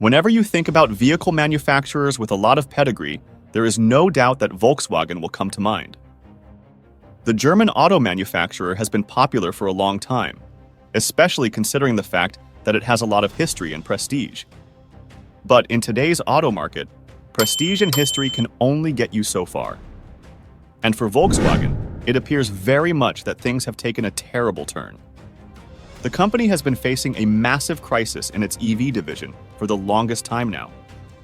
Whenever you think about vehicle manufacturers with a lot of pedigree, there is no doubt that Volkswagen will come to mind. The German auto manufacturer has been popular for a long time, especially considering the fact that it has a lot of history and prestige. But in today's auto market, prestige and history can only get you so far. And for Volkswagen, it appears very much that things have taken a terrible turn. The company has been facing a massive crisis in its EV division for the longest time now.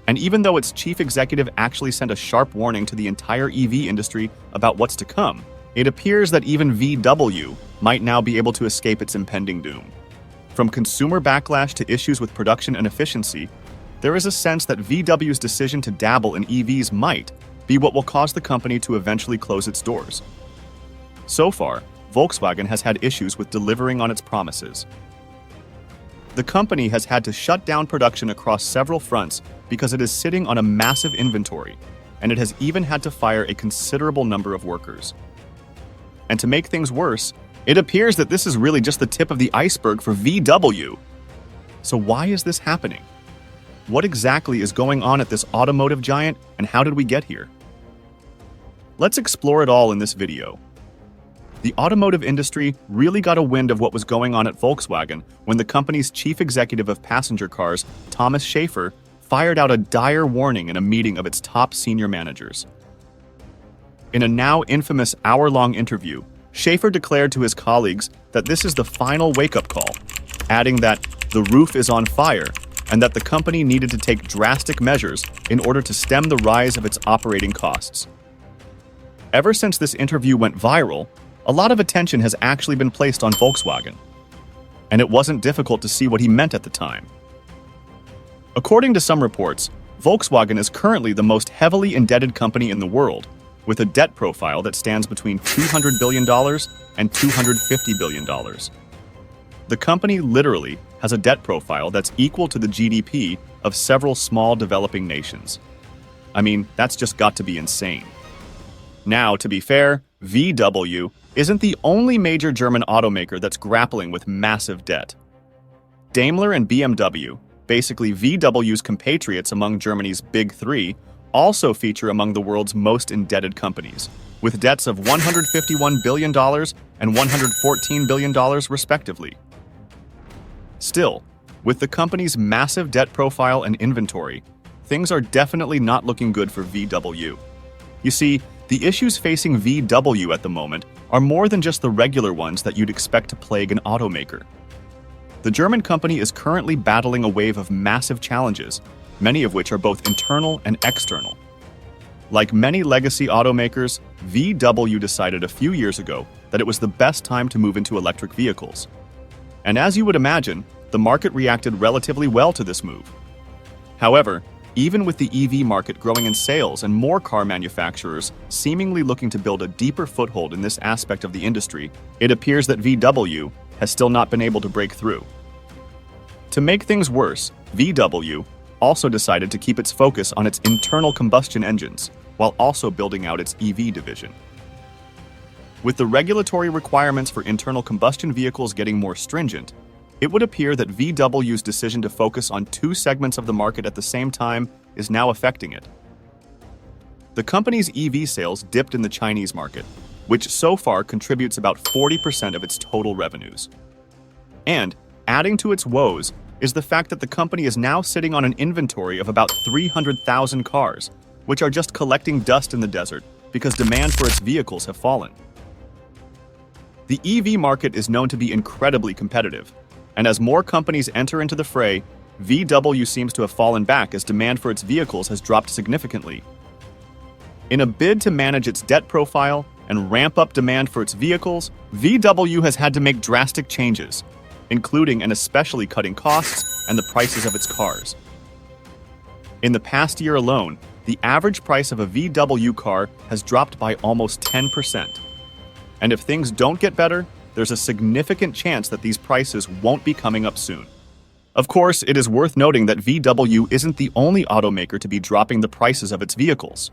And even though its chief executive actually sent a sharp warning to the entire EV industry about what's to come, it appears that even VW might now be able to escape its impending doom. From consumer backlash to issues with production and efficiency, there is a sense that VW's decision to dabble in EVs might be what will cause the company to eventually close its doors. So far, Volkswagen has had issues with delivering on its promises. The company has had to shut down production across several fronts because it is sitting on a massive inventory, and it has even had to fire a considerable number of workers. And to make things worse, it appears that this is really just the tip of the iceberg for VW. So why is this happening? What exactly is going on at this automotive giant, and how did we get here? Let's explore it all in this video. The automotive industry really got a wind of what was going on at Volkswagen when the company's chief executive of passenger cars, Thomas Schaefer, fired out a dire warning in a meeting of its top senior managers. In a now infamous hour-long interview, Schaefer declared to his colleagues that this is the final wake-up call, adding that the roof is on fire and that the company needed to take drastic measures in order to stem the rise of its operating costs. Ever since this interview went viral, a lot of attention has actually been placed on Volkswagen, and it wasn't difficult to see what he meant at the time. According to some reports, Volkswagen is currently the most heavily indebted company in the world, with a debt profile that stands between $200 billion and $250 billion. The company literally has a debt profile that's equal to the GDP of several small developing nations. I mean, that's just got to be insane. Now, to be fair, VW isn't the only major German automaker that's grappling with massive debt. Daimler and BMW, basically VW's compatriots among Germany's big three, also feature among the world's most indebted companies, with debts of $151 billion and $114 billion respectively. Still, with the company's massive debt profile and inventory, things are definitely not looking good for VW. You see, the issues facing VW at the moment are more than just the regular ones that you'd expect to plague an automaker. The German company is currently battling a wave of massive challenges, many of which are both internal and external. Like many legacy automakers, VW decided a few years ago that it was the best time to move into electric vehicles. And as you would imagine, the market reacted relatively well to this move. However, even with the EV market growing in sales and more car manufacturers seemingly looking to build a deeper foothold in this aspect of the industry, it appears that VW has still not been able to break through. To make things worse, VW also decided to keep its focus on its internal combustion engines, while also building out its EV division. With the regulatory requirements for internal combustion vehicles getting more stringent, it would appear that VW's decision to focus on two segments of the market at the same time is now affecting it. The company's EV sales dipped in the Chinese market, which so far contributes about 40% of its total revenues. And, adding to its woes, is the fact that the company is now sitting on an inventory of about 300,000 cars, which are just collecting dust in the desert because demand for its vehicles have fallen. The EV market is known to be incredibly competitive, and as more companies enter into the fray, VW seems to have fallen back as demand for its vehicles has dropped significantly. In a bid to manage its debt profile and ramp up demand for its vehicles, VW has had to make drastic changes, including and especially cutting costs and the prices of its cars. In the past year alone, the average price of a VW car has dropped by almost 10%. And if things don't get better, there's a significant chance that these prices won't be coming up soon. Of course, it is worth noting that VW isn't the only automaker to be dropping the prices of its vehicles.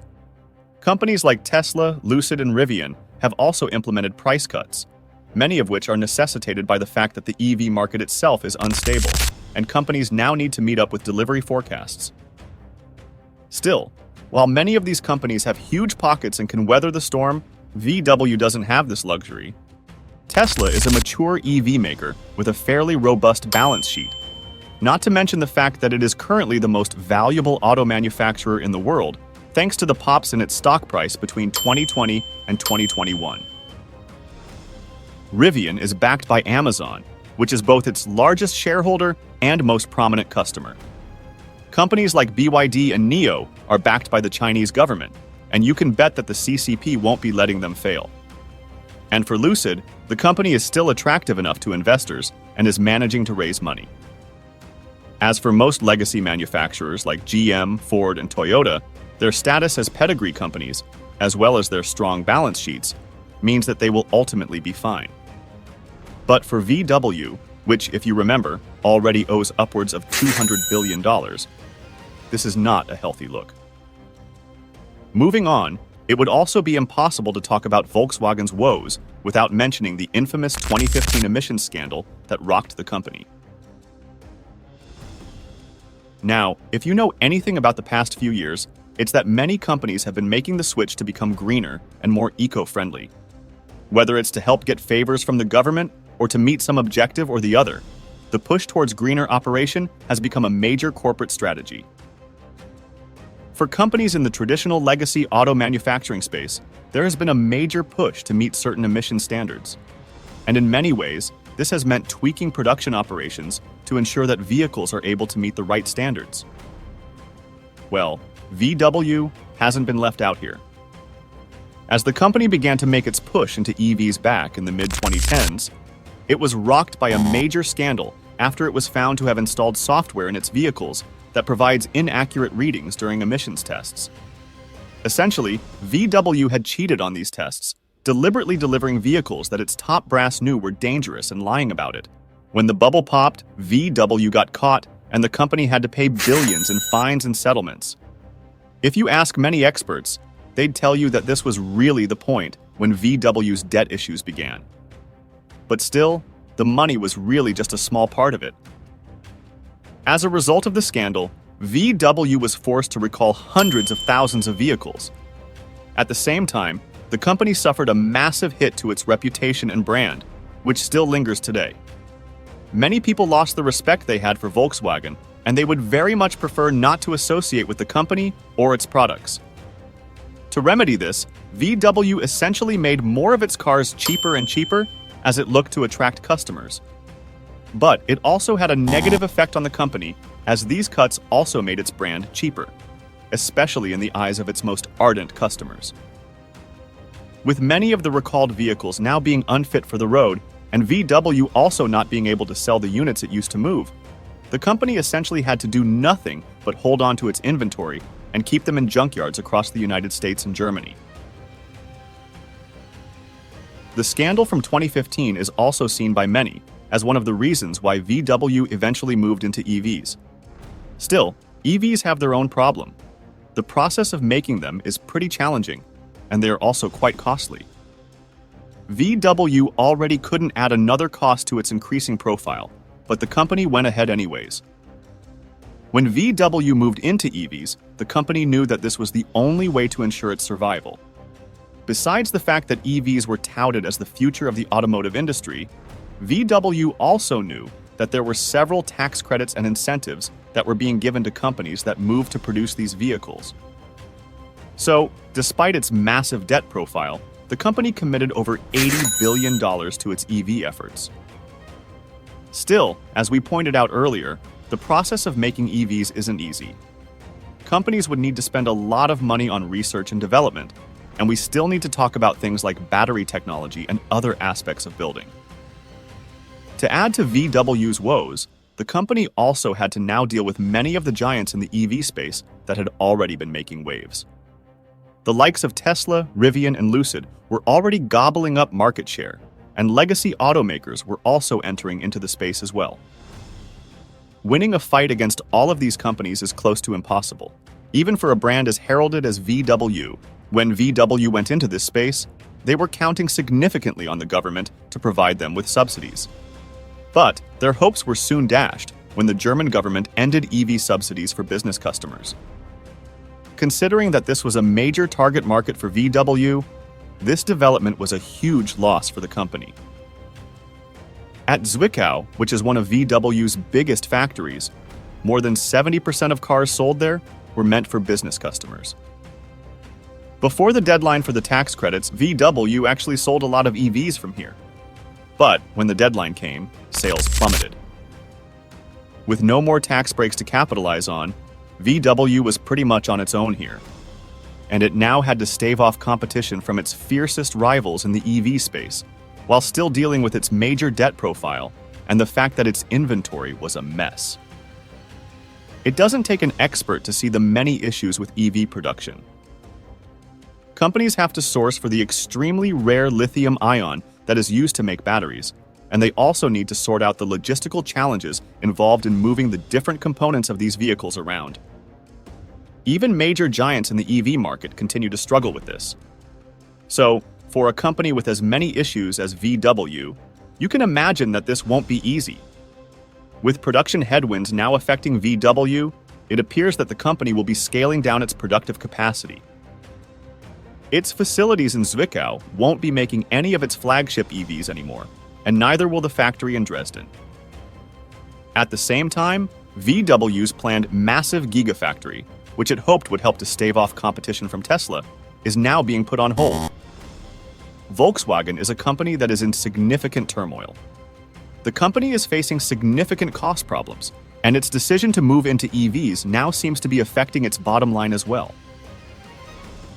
Companies like Tesla, Lucid, and Rivian have also implemented price cuts, many of which are necessitated by the fact that the EV market itself is unstable. and companies now need to meet up with delivery forecasts. Still, while many of these companies have huge pockets and can weather the storm, VW doesn't have this luxury. Tesla is a mature EV maker with a fairly robust balance sheet, not to mention the fact that it is currently the most valuable auto manufacturer in the world, thanks to the pops in its stock price between 2020 and 2021. Rivian is backed by Amazon, which is both its largest shareholder and most prominent customer. Companies like BYD and NIO are backed by the Chinese government, and you can bet that the CCP won't be letting them fail. And for Lucid, the company is still attractive enough to investors and is managing to raise money. As for most legacy manufacturers like GM, Ford, and Toyota, their status as pedigree companies, as well as their strong balance sheets, means that they will ultimately be fine. But for VW, which, if you remember, already owes upwards of $200 billion, this is not a healthy look. Moving on, it would also be impossible to talk about Volkswagen's woes without mentioning the infamous 2015 emissions scandal that rocked the company. Now, if you know anything about the past few years, it's that many companies have been making the switch to become greener and more eco-friendly. Whether it's to help get favors from the government or to meet some objective or the other, the push towards greener operation has become a major corporate strategy. For companies in the traditional legacy auto manufacturing space, there has been a major push to meet certain emission standards. And in many ways, this has meant tweaking production operations to ensure that vehicles are able to meet the right standards. Well, VW hasn't been left out here. As the company began to make its push into EVs back in the mid-2010s, it was rocked by a major scandal after it was found to have installed software in its vehicles that provides inaccurate readings during emissions tests. Essentially, VW had cheated on these tests, deliberately delivering vehicles that its top brass knew were dangerous and lying about it. When the bubble popped, VW got caught, and the company had to pay billions in fines and settlements. If you ask many experts, they'd tell you that this was really the point when VW's debt issues began. But still, the money was really just a small part of it. As a result of the scandal, VW was forced to recall hundreds of thousands of vehicles. At the same time, the company suffered a massive hit to its reputation and brand, which still lingers today. Many people lost the respect they had for Volkswagen, and they would very much prefer not to associate with the company or its products. To remedy this, VW essentially made more of its cars cheaper and cheaper as it looked to attract customers. But it also had a negative effect on the company, as these cuts also made its brand cheaper, especially in the eyes of its most ardent customers. With many of the recalled vehicles now being unfit for the road, and VW also not being able to sell the units it used to move, the company essentially had to do nothing but hold on to its inventory and keep them in junkyards across the United States and Germany. The scandal from 2015 is also seen by many as one of the reasons why VW eventually moved into EVs. Still, EVs have their own problem. The process of making them is pretty challenging, and they are also quite costly. VW already couldn't add another cost to its increasing profile, but the company went ahead anyways. When VW moved into EVs, the company knew that this was the only way to ensure its survival. Besides the fact that EVs were touted as the future of the automotive industry, VW also knew that there were several tax credits and incentives that were being given to companies that moved to produce these vehicles. So, despite its massive debt profile, the company committed over $80 billion to its EV efforts. Still, as we pointed out earlier, the process of making EVs isn't easy. Companies would need to spend a lot of money on research and development, and we still need to talk about things like battery technology and other aspects of building. To add to VW's woes, the company also had to now deal with many of the giants in the EV space that had already been making waves. The likes of Tesla, Rivian, and Lucid were already gobbling up market share, and legacy automakers were also entering into the space as well. Winning a fight against all of these companies is close to impossible, even for a brand as heralded as VW. When VW went into this space, they were counting significantly on the government to provide them with subsidies. But their hopes were soon dashed when the German government ended EV subsidies for business customers. Considering that this was a major target market for VW, this development was a huge loss for the company. At Zwickau, which is one of VW's biggest factories, more than 70% of cars sold there were meant for business customers. Before the deadline for the tax credits, VW actually sold a lot of EVs from here. But when the deadline came, sales plummeted. With no more tax breaks to capitalize on, VW was pretty much on its own here. And it now had to stave off competition from its fiercest rivals in the EV space, while still dealing with its major debt profile and the fact that its inventory was a mess. It doesn't take an expert to see the many issues with EV production. Companies have to source for the extremely rare lithium ion that is used to make batteries, and they also need to sort out the logistical challenges involved in moving the different components of these vehicles around. Even major giants in the EV market continue to struggle with this. So, for a company with as many issues as VW, you can imagine that this won't be easy. With production headwinds now affecting VW, it appears that the company will be scaling down its productive capacity. Its facilities in Zwickau won't be making any of its flagship EVs anymore, and neither will the factory in Dresden. At the same time, VW's planned massive gigafactory, which it hoped would help to stave off competition from Tesla, is now being put on hold. Volkswagen is a company that is in significant turmoil. The company is facing significant cost problems, and its decision to move into EVs now seems to be affecting its bottom line as well.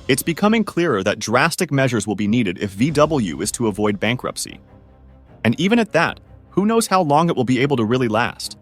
It's becoming clearer that drastic measures will be needed if VW is to avoid bankruptcy. And even at that, who knows how long it will be able to really last?